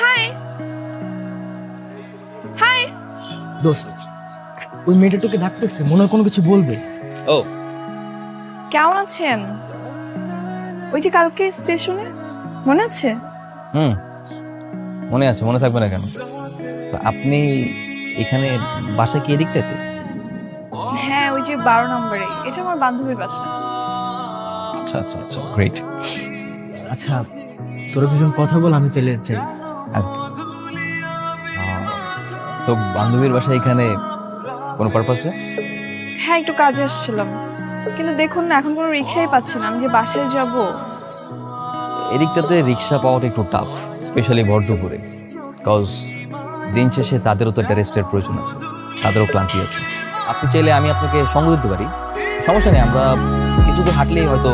High high. দোস্ত, ওই মেয়েটা তোকে ডাকতেছে, মনে হয় কোনো কিছু বলবে। ও কেমন আছেন? ওই যে কালকে স্টেশনে, মনে আছে? হুম, মনে আছে, মনে থাকবে না কেন? তো আপনি এখানে বাসা কি এদিকটাতে? হ্যাঁ, ওই যে 12 নম্বরে। এটা আমার বান্ধবীর বাসা। আচ্ছা আচ্ছা আচ্ছা, গ্রেট। আচ্ছা, তোরা দুজন কথা বল, আমি তাহলে যাই। আর তো বান্ধবীর বাসা এখানে কোনো পারপাসে? হ্যাঁ, একটু কাজে আসছিলাম, কিন্তু দেখুন না, এখন কোনো রিক্সাই পাচ্ছি না। আমি যে বাসায় যাব। এদিকটাতে রিক্সা পাওয়াটা একটু টাফ, স্পেশালি ভর দুপুরে, কজ দিন শেষে তাদেরও তো একটা রেস্টের প্রয়োজন আছে, তাদেরও ক্লান্তি আছে। আপনি চাইলে আমি আপনাকে সঙ্গ দিতে পারি, সমস্যা নেই, আমরা কিছু তো হাঁটলেই হয়তো